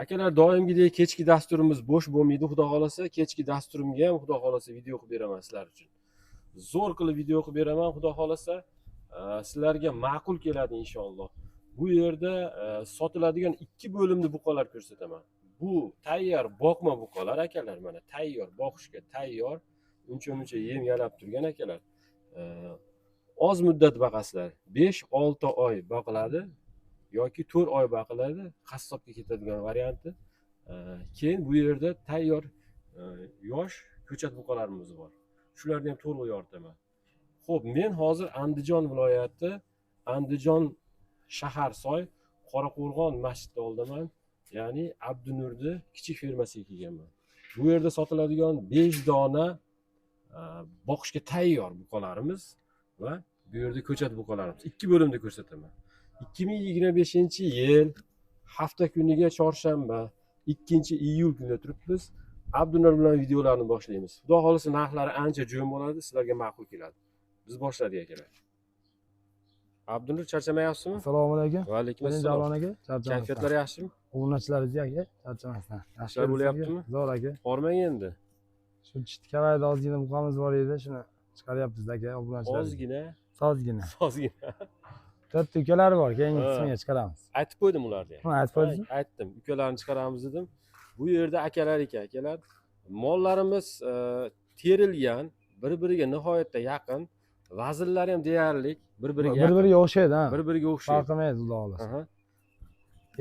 Akalar doimgidek kechki dasturimiz bo'sh bo'lmaydi, xudo xolasa. Kechki dasturimga ham xudo xolasa video qilib beraman sizlar uchun. Zo'r qilib video qilib beraman, xudo xolasa. Sizlarga ma'qul keladi inshaalloh. Bu yerda sotiladigan 2 bo'limli buqalar ko'rsataman. Bu tayyor boqma buqalar akalar, mana tayyor, boqishga tayyor. Uncha yem yalab turgan akalar. Oz muddat boqasizlar. 5-6 oy boqiladi yoki 4 oy boqiladi. Qassobga ketadigan varianti. Keyin bu yerda tayyor yosh ko'chat buqalarimiz bor. Shularni ham to'liq yoritaman. Xo'p, men hozir Andijon viloyati, Andijon shahar soy, Qoraqo'rg'on masjidi oldiman. Ya'ni Abdunurni kichik fermasiga kelganman. Bu yerda sotiladigan 5 dona boqishga tayyor buqalarimiz va bu yerda ko'chat buqalarimiz 2 bo'limda ko'rsataman. 2025-yil hafta kuniga chorshanba 2-iyul kunida turibmiz. Abdunur bilan videolarni boshlaymiz. Xudo xolasa narxlari ancha jo'n bo'ladi, sizlarga ma'qul keladi. Biz boshladik akalar. Abdunur, charchamayapsizmi? Assalomu alaykum. Va alaykum Men assalom. Javlon aka, charchamasdan. Kayfiyatlar yaxshimi? Obunachilaringiz aka, charchamasdan. Ishlar bo'lyaptimi? Zo'r aka. Hormang endi. Shu chitkalayda ozgina buqamiz bor edi, shuni chiqaryapmiz aka, obunachilar. Ozgina. Ozgina. 4 ukalari bor, keyingi qismiga chiqaramiz. Aytib qo'ydim ularga. Ha, aytib qo'ydingizmi? Aytdim, ukalarni chiqaramiz dedim. Bu yerda akalar ekan, akalar. Mollarimiz terilgan, bir-biriga nihoyatda yaqin. Vaznlari ham deyarli Bir-biriga o'xshaydi, ha. Bir-biriga o'xshaydi. Farqi xudo xolasa.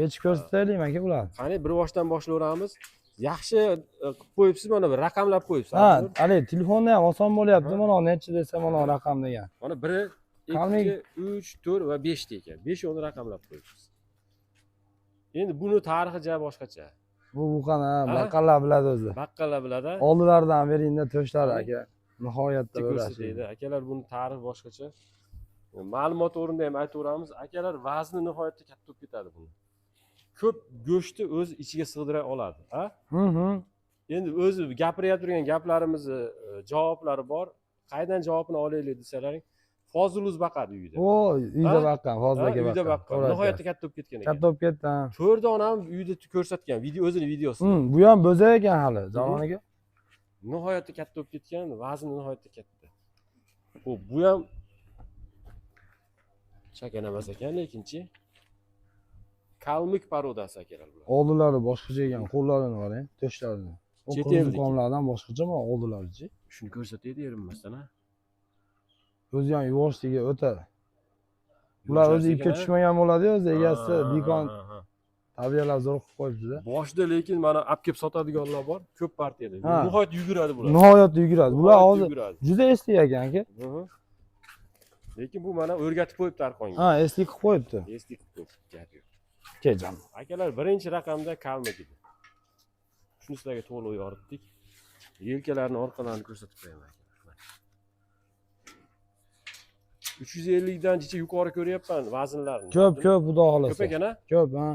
Yechib ko'rsataylikmi aka ularni? Qani bir boshdan boshlayveramiz. Yaxshi qilib qo'yibsiz, mana bir raqamlab qo'yibsiz. Ha, hali telefonda ham oson bo'lyapti. Mana necha desa mana raqam degan. Mana 1, 2, 3, 4 va 5 ekan. 5 oni raqamlab qo'yibsiz. Endi buni tarixi ja boshqacha. Bu buqani baqqallar biladi o'zi. Baqqallar biladi. Oldilaridan beringda to'shlar aka. Nihoyatda ko'rsatadi. Akalar buni tarixi boshqacha. Ma'lumot o'rnida ham aytaveramiz. Akalar vazni nihoyatda katta bo'lib ketadi buni. Ko'p go'shtni o'z ichiga sig'dira oladi, ha? Endi o'zi gapirib turgan gaplarimizni javoblari bor. Qaydan javobini olaylik desalaring, Foziluz baqadi uyda. O, uyda baqqan, Fozil aka uyda baqqan. Nihoyatda katta bo'lib ketgan ekan. Katta bo'lib ketdi, ha. 4 donam uyda ko'rsatgan, o'zini videosida. Bu ham bo'zak ekan hali, Jalon aka. Nihoyatda katta bo'lib ketgan, vazni nihoyatda katta. Xo'p, bu ham chakana emas ekan, lekinchi kalmik parodasi akalar bular. Oldilari boshqacha ekan, qo'llarini qarang, to'shlarini. Chet ellik. Qonlardan boshqachami oldilarichi? Shuni ko'rsataydi erinmasdan, ha. O'zi ham yuvoshligi o'ta. Ular o'zi ipga tushmagan bo'ladi-yu, o'zi egasi dikon tarbiyalab zo'r qilib qo'yibdi-da. Boshida lekin mana olib kelib sotadiganlar bor, ko'p partiyada. Nihoyat yuguradi bular. Nihoyat yuguradi. Bular hozir juda esli ekan aka. Lekin bu mana o'rgatib qo'yibdi arqonga. Ha, esli qilib qo'yibdi. Esli qilib qo'yibdi, gap yo'q. Kejan. Akalar, birinchi raqamda kalmak edi. Shuni sizlarga to'liq yoritdik. Yelkalarini orqalarini ko'rsatib qo'yaman. 350 dan jicha yuqori ko'ryapman vaznlarni. Ko'p, xudo xolasa. Ko'p ekan-a? Ko'p, ha.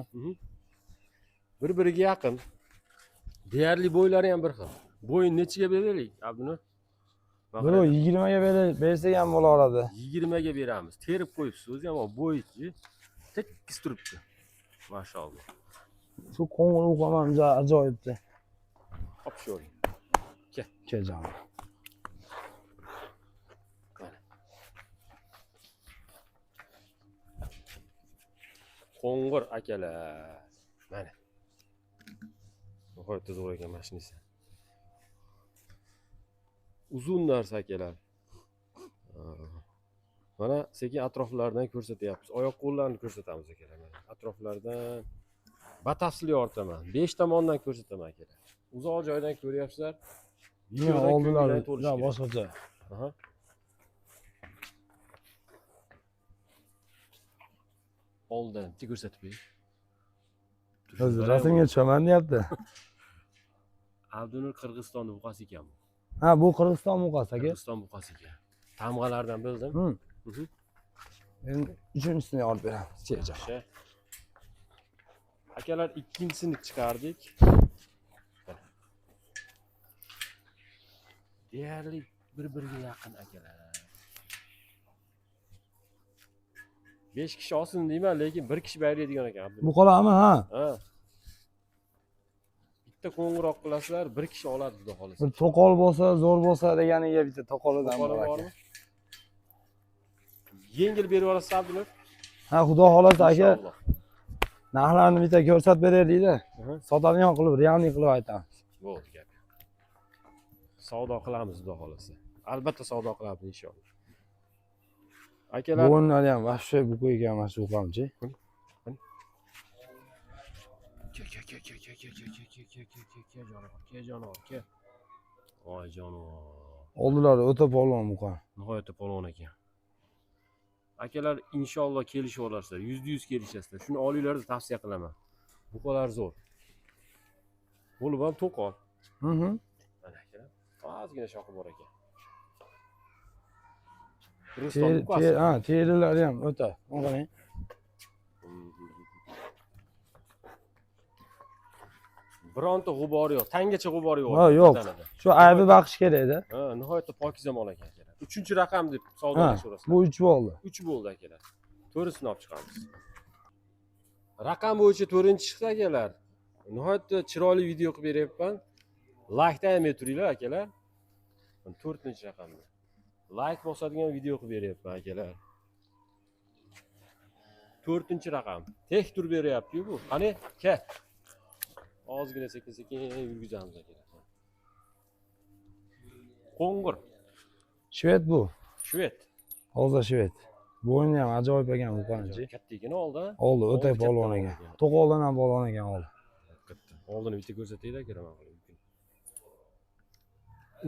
Bir-biriga yaqin. Deyarli bo'ylari ham bir xil. Bo'yin nechiga beraylik, Abdunur? Buni 20 ga bersak ham bo'laveradi. 20 ga beramiz. Terib qo'yibsiz, o'zi ham bo'yichi tekis turibdi. Mashalloh. Shu qo'ng'ir uqam ham ajoyibdi. Hop sho'ring. Kejan. Qo'ng'ir akalar. Mana. Nihoyatda zo'r ekan mashinasi. Uzun narsa akalar. Mana sekin atroflardan ko'rsatyapmiz. Oyoq qo'llarni ko'rsatamiz akalar. Mana atroflardan batafsil yoritaman. 5 tomondan ko'rsataman akalar. Uzoq joydan ko'ryapsizlar. Oldilari boshqacha. Aha. Oldin ko'rsatib bering. O'zi rasmga tushaman deyapti. Abdunur Qirg'iziston buqasi ekan bu. Ha, bu Qirg'iziston buqasi aka. Qirg'iziston buqasi ekan. Tamg'alardan bildim. Endi uchinchisini olib beramiz. Cheja. Akalar, ikkinchisini chiqardik. Deyarli bir-biriga yaqin akalar. 5 kishi olsin deyman, lekin 1 kishi baylaydigan ekan. Bu qolarmi, ha? Ha. bitta qo'ng'iroq qilasizlar, bir kishi oladi xudo xolasa. Bir to'qol bo'lsa, zo'r bo'lsa deganiga bitta to'qolidan Qo'qoli bor aka. bormi? Yengil berib yuborasiz Abdulloh. Ha, xudo xolasa aka, Inshaalloh. narxlarni bitta ko'rsatib beraylik-da. Aha. Sotadigan qilib, realniy qilib aytamiz. Bo'ldi gap. Savdo qilamiz xudo xolasa. Albatta savdo qilamiz inshaalloh. Akalar, Bo'ynlari ham вообще bu qo'ygan mana shu qamchi. ke jonivor, ke. Voy jonivor. Oldilari o'ta polvon bu qam. Nihoyatda polvon ekan. Akalar inshaalloh kelishib olasizlar. 100% kelishasizlar. Shuni olinglarni tavsiya qilaman. Bu qadar zo'r. Bo'lib ham to'qol. Mhm. Mana akalar. Ozgina shoxi bor ekan. Ruston buqasi. Ha, terilari ham o'ta. Qarang. Bironta g'ubori yo'q. Tangacha g'ubori yo'q. Ha, yo'q. tanada. Shu aybi baqish kerak-da. Ha, nihoyatda pokiza mol ekan akalar. 3-raqam deb Ha, savdolashaverasizlar. bu 3 bo'ldi. 3 bo'ldi akalar. To'g'risini olib chiqamiz. Raqam bo'yicha 4-chiqsa akalar. Nihoyatda chiroyli video qilib beryapman. Like aytmay turinglar akalar. 4-raqamda. Like bosadigan video qilib beryapman akalar. 4-raqam. Tek tur beryapti bu. Qani, ke. Ozgina sekin-sekin yurgizamiz akalar. Qo'ng'ir. Shved bu. Shved. Hozir shved. Bo'yni ham ajoyib ekan bu qamchi. Kattigina oldi. Oldi, o'ta Oldi, polvon katta ekan. oldi. To'qoldan ham polvon ekan oldi. Oldini bitta ko'rsataylik akaraman.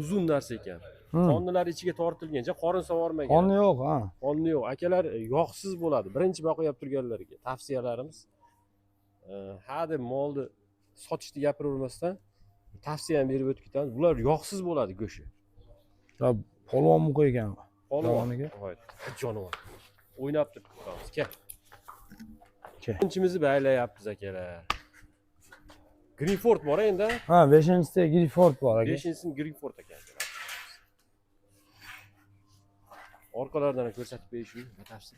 Uzun narsa ekan. Hmm. Qonlari ichiga tortilgancha qorin sovormagan. Qoni yo'q, ha. Qonni yo'q. Akalar yog'siz bo'ladi. Birinchi boqib turganlarga tavsiyalarimiz ha deb molni sotishni gapiravermasdan tavsiya ham berib o'tib ketamiz. Bular yog'siz bo'ladi go'shi. Ya polvon bu qo'ygan. Polvon. Javoniga. Jonivor. O'ynab turibmiz. Kel. Kel. Birinchimizni baylayapmiz akalar. Greenford bor endi. Ha, 5-chisida Grifford bor aka. 5-chisini Greenford ekan. Orqalardan ko'rsatib berishim batafsil.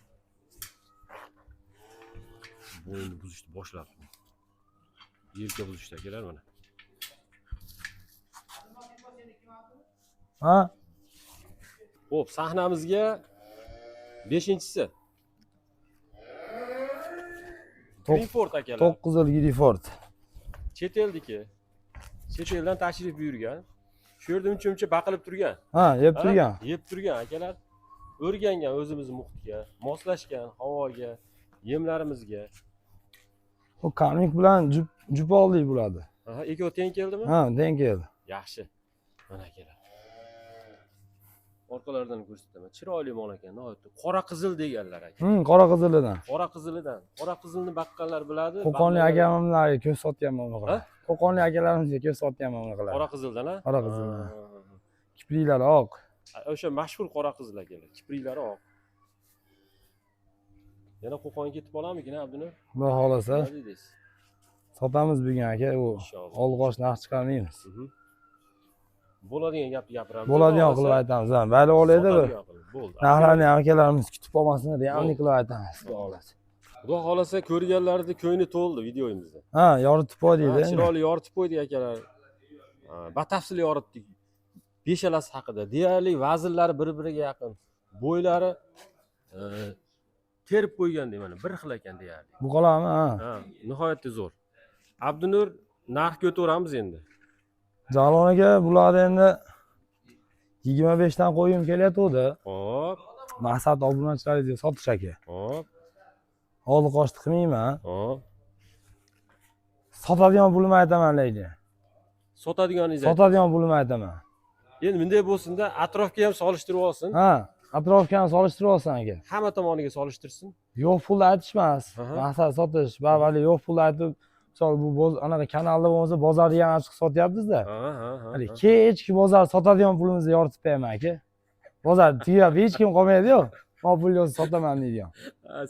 Bo'yni buzishni boshlab. Yelka buzishdi akalar mana. Ha? Xo'p, sahnamizga 5-chisi. Greenford akalar. 9 yil Grifford. Chet eldiki. Chet eldan tashrif buyurgan. Shu yerda uncha baqilib turgan. Ha, yeb Ha? turgan. Yeb turgan akalar. O'rgangan o'zimiz muhitga, moslashgan havoga, yemlarimizga. Bu karmik bilan jup oldik bo'ladi. Aha, ikkovi teng keldimi? Ha, teng keldi. Yaxshi. Mana akalar. Orqalaridan ko'rsataman. Chiroyli mol ekan, nihoyatda. Qora qizil deganlar aka. Qora qizilidan. Qora qizilidan. Qora qizilni baqqanlar biladi. Qo'qonlik akalarga ko'z sotganman bunaqa. Qo'qonlik akalarimizga ko'z sotganman bunaqalar. Qora qizildan, ha? Qora qizildan. Kipriklari oq. O'sha mashhur qora qizil akalar. Kipriklari oq. Yana Qo'qonga ketib olamizmi, Abdunur? Xudo xolasa Nima deysiz? sotamiz bugun aka, u Inshaalloh. olg'och narx chiqarmaymiz. Bo'ladigan gapni gapiramiz. Bo'ladigan qilib aytamiz. Ha, bayli olaydi bir. Bo'ldi. Narxlarni akalarimiz kutib olmasin, realniy qilib aytamiz. Xudo xolasa. Xudo xolasa ko'rganlarni ko'ngli to'ldi videomizda. Ha, yoritib qo'ydik-da. Chiroyli yoritib qo'ydik akalar. Batafsil yoritdik. Beshalasi haqida. Deyarli vaznlari bir-biriga yaqin. Bo'ylari terib qo'ygan mana bir xil ekan deyarli. Bu qolarmi? Ha. Ha, nihoyatda zo'r. Abdunur narx ko'taramiz endi. Jalol aka, bularni endi 25 dan qo'yim kelyapti. Hop, Maqsad obunachilaringizga sotish aka. hop, Oldi qochdi qilmayman. hop. Sotadigan pulni aytaman lekin. Sotadiganingiz. Sotadigan pulni aytaman. Endi bunday bo'lsinda atrofga ham solishtirib olsin. Ha, atrofga ham solishtirib olsan aka. Hamma tomoniga solishtirsin. Yo'q pulni aytishmas. Aha. Maqsad sotish. Bavali yo'q pulni aytib, misol bu anaqa kanalda bo'lmasa bozorga ham chiqib sotyapmiz-da. Ha, ha, ha. Hali kechki bozor sotadigan pulimizni yoritib beraman aka. Bozor tugab hech kim qolmaydi-yu. Men pul yozib sotaman deydigan.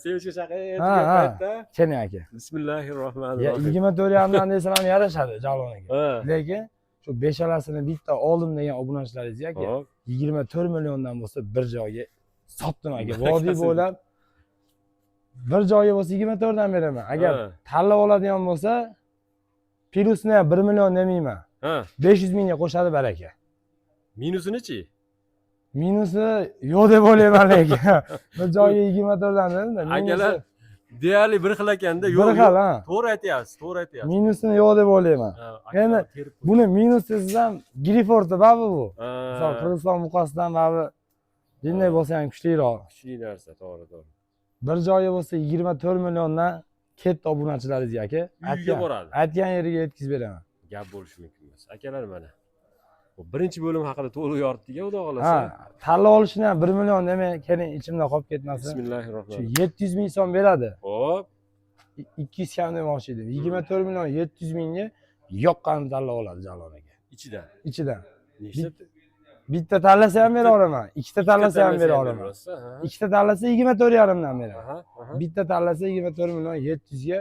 Sevishga Ha, chaqirayotgan ha. paytda Keling aka. Bismillahirrohmanirrohim. 24 dan desam ham yarashadi Jalol aka. Ha. Lekin shu beshalasini bitta oldim degan obunachilaringizga aka Hop. 24 milliondan bo'lsa bir joyga sotdim aka. Vodiy bo'ylab bir joyga bo'lsa 24 dan beraman. Agar Ha. tanlab oladigan bo'lsa Plyusini ham 1 million demayman. Ha, 500 mingga qo'shadi baraka. minusini-chi? Minusi yo'q deb o'ylayman lekin. Bir joyga 24 dan dedim-da. Akalar deyarli bir xil ekanda. bir Yo'q, xil, yo'q. ha. To'g'ri aytyapsiz, to'g'ri aytyapsiz. Minusini yo'q deb o'ylayman. Ha, Endi akalar terib qo'ydi. buni minus desiz ham Grifortda babi bu. Ha, Misol Qirg'iziston muqasidan babi dinday bo'lsa ham kuchliroq. kuchli narsa, to'g'ri, to'g'ri. Bir joyi bo'lsa 24 milliondan ketdi obunachilaringiz aka. Uyiga boradi. Aytgan yeriga yetkazib beraman. Gap bo'lishi mumkin emas. Akalar mana. Bu birinchi bo'lim haqida to'liq yoritdik-a, xudo xolasa. Ha, tanlab olishini ham 1 million demay, keling ichimda qolib ketmasin. Shu Bismillahirrohmanirrohim. 700 ming so'm beradi. Hop, 200 kam demoqchi edim. 24 million 700 mingga yoqqanini tanlab oladi Jalol aka. ichidan. Ichidan. Nechta? Bitta tanlasa ham bera olaman, ikkita tanlasa ham bera olaman. berasiz, ha. Ikkita tanlasa 24,5 dan beraman. Aha, aha. Bitta tanlasa 24 million 700 ga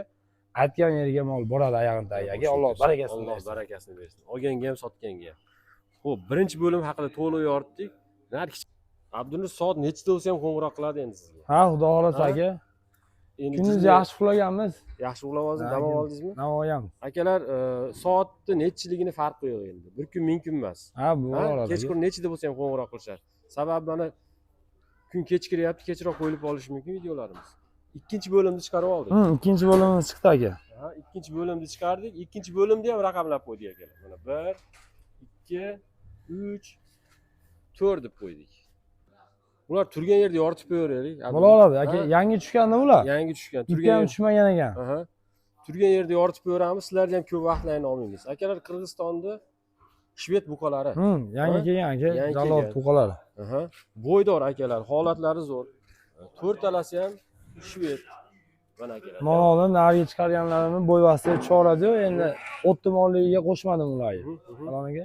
aytgan yeriga mol boradi oyog'ini tagiga. Alloh barakasini Alloh bersin. barakasini bersin. Olganga ham, sotganga ham. Xo'p, birinchi bo'lim haqida to'liq yoritdik. Abdunur soat nechida bo'lsa ham qo'ng'iroq qiladi endi sizga. Ha, xudo xolasa Ha? aka. Endi Kunimiz juda yaxshi uxlaganmiz. yaxshi uxlab oldingiz, dam oldingizmi? Navoiyam. Akalar, soatni nechiligini farqi yo'q endi. Bir kun, ming kun emas. Ha, bu oladi. Kechqurun nechida bo'lsa ham qo'ng'iroq qilishadi. Sababi mana kun kechkiryapti, kechroq qo'yilib olishi mumkin videolarimiz. Ikkinchi bo'limni chiqarib oldik. Ikkinchi bo'limimiz chiqdi aka. Ha, ikkinchi bo'limni chiqardik. Ikkinchi bo'limda ham raqamlab qo'ydik akalar. Mana 1, 2, 3, 4 deb qo'ydik. Ular turgan yerda yoritib qo'yaveraylik. Bo'laveradi aka. Yangi tushganda ular. Yangi tushgan. Turgan ham tushmagan ekan. Aha. Turgan yerda yoritib qo'yaveramiz. Sizlarga ham ko'p vaqtlarni olmaymiz. Akalar, Qirg'izistonda shved buqalari. Yangi kelgan aka. Yangi Jalol kelgan. buqalari. Aha. Bo'ydor akalar, holatlari zo'r. To'rtalasi ham shved. Mana akalar. Mana oldin nariga chiqarganlarimni bo'yvasiga tushiradi-yu, endi optimalligiga qo'shmadim ularni. Jalol aka.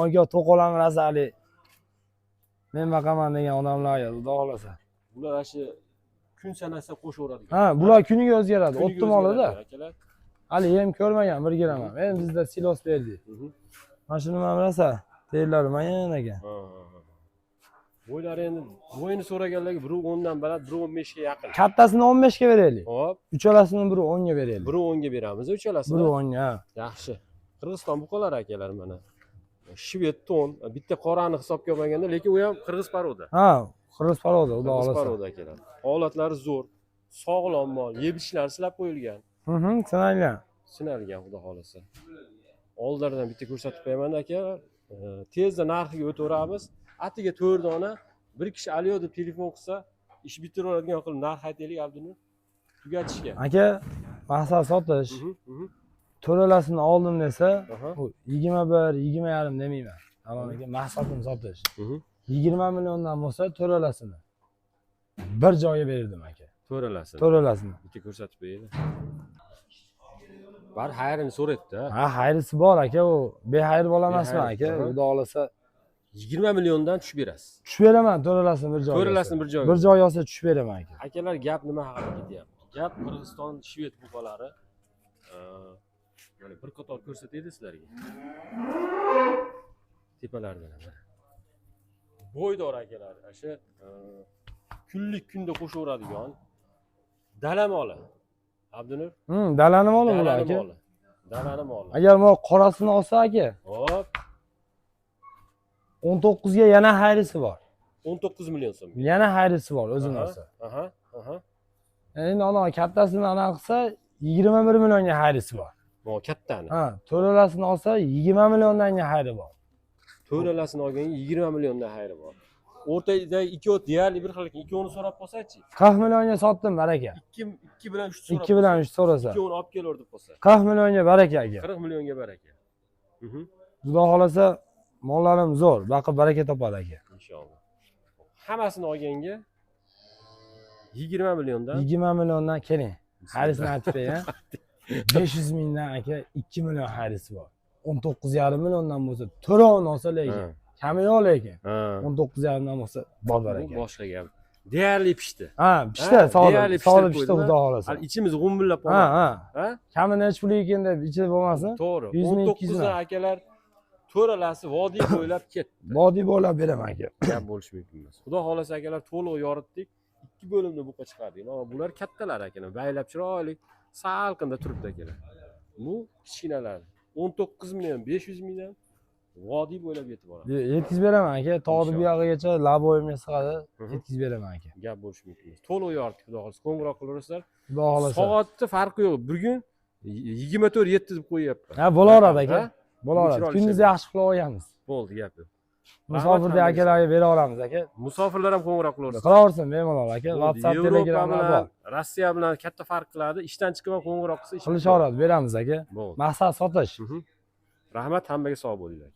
Oyga to'qolam razali. Men baqaman degan odamlarga xudo xolasa. Bular ashi kun sanasa qo'shaveradi. Ha, bular kuniga o'zgaradi. Optimalida. Akalar. Hali ham ko'rmagan bir giraman. Men bizda silos berdik. Mana shuni nima bilasa, terlari mayin ekan. Bo'ylari endi bo'yini so'raganlarga biri 10 dan baland, biri 15 ga yaqin. Kattasini 15 ga beraylik. Hop, Uchalasini biri 10 ga beraylik. biri 10 ga beramiz, uchalasini. Biri 10 ga. Yaxshi. Qirg'iziston buqalari akalar mana. Shved ton, bitta qorani hisobga olmaganda, lekin u ham qirg'iz paroda. Ha, qirg'iz paroda, xudo Qirg'iz xolasa. paroda akalar. Holatlari zo'r, sog'lom mol, yeb ishlari silab qo'yilgan. Sinalgan. Sinalgan, xudo xolasa. Oldlaridan bitta ko'rsatib qo'yaman aka. Tezda narxiga o'taveramiz. Atiga 4 dona bir kishi aliyo deb telefon qilsa, ish bitiraveradigan qilib narx aytaylik Abdunur. Tugatishga. Aka, maqsad sotish. To'lalasini oldim desa, bu 21, 20,5 demayman. Jalol aka, maqsadim sotish. 20 milliondan bo'lsa to'lalasini bir joyga berdim aka. To'ralasini. To'lalasini. Bitta ko'rsatib qo'yaylik. Bar xayrini so'raydi-da. Ha, xayrisi bor aka, u behayr bo'la emasman aka. Xudo xolasa 20 milliondan tushib berasiz. tushib beraman to'lalasini bir joyga. To'ralasini bir joyga. Bir joy olsa tushib beraman aka. Akalar, gap nima haqida ketyapti? Gap Qirg'iziston shved buqalari. Mana bir qator ko'rsataydi sizlarga. Tepalaridan mana. Bo'ydor akalar, o'sha kunlik kunda qo'shaveradigan dala moli. Abdunur? Dalani moli bular aka. Dalani moli. Agar bu qorasini olsa aka, Hop, 19 ga yana hayrisi bor. 19 million so'm. Yana hayrisi bor o'zini olsa. Aha. Endi ana kattasini ana qilsa 21 millionga hayrisi bor. Bu kattani. Ha, to'lalasini olsa 20 milliondan hayri bor. To'lalasini olganga 20 milliondan hayri bor. O'rtada ikkovi deyarli bir xil ekan. Ikkovini so'rab qolsa-chi? 40 millionga sotdim baraka. 2 bilan 3 so'rab. 2 bilan 3 so'rasa. Ikkovini olib kelur deb qolsa. 40 millionga baraka aka. 40 millionga baraka. Xudo xolasa mollarim zo'r, baqib baraka topadi aka. Inshaalloh. Hammasini olganga 20 milliondan 20 milliondan keling. Hayrisini aytib bering. 500 mingdan aka 2 million hayrisi bor. 19,5 milliondan bo'lsa, to'lovini olsa lekin. Kami yo'q lekin. 19,5 dan bo'lsa, bor baraka. Bu boshqa gap. Deyarli pishdi. Ha, pishdi, sog'li pishdi xudo xolasa. Hali ichimiz g'umillab qoldi. Ha. Kamini nech pul ekan deb ichida bo'lmasin. To'g'ri. 100 ming, 19 dan akalar to'ralasi vodiy bo'ylab ketdi. Vodiy bo'ylab beraman aka. Gap bo'lishi mumkin emas. Xudo xolasa akalar to'liq yoritdik. 2 bo'limda buqa chiqardik. Bular kattalar akalar, baylab chiroyli, salqinda turibdi akalar. Bu kichkinalar. 19 million 500 mingdan vodiy bo'ylab yetib boradi. Yetkazib beraman aka. Tog'ni bu yog'igacha laboyimga sig'adi. Mhm. Yetkazib beraman aka. Gap bo'lishi mumkin emas. To'liq yoritdik, xudo xohlasa. Qo'ng'iroq qilaverasizlar. Xudo xohlasa. Soatni farqi yo'q. Bugun 24:07 deb qo'yyapman. Ha, bo'laveradi aka. Ha? Bo'laveradi. Kuningizni yaxshi qilib olganmiz. Bo'ldi, gap yo'q. Musofirda akalarga bera olamiz aka. Musofirlar ham qo'ng'iroq qilaversin. Qilaversin bemalol aka. WhatsApp, Yevropa Telegramlar bor. bilan Rossiya bilan katta farq qiladi. Ishdan chiqib ham qo'ng'iroq qilsa ish Qilishaveradi, beramiz aka. bo'ldi. Maqsad sotish. Rahmat, hammaga sog' bo'linglar.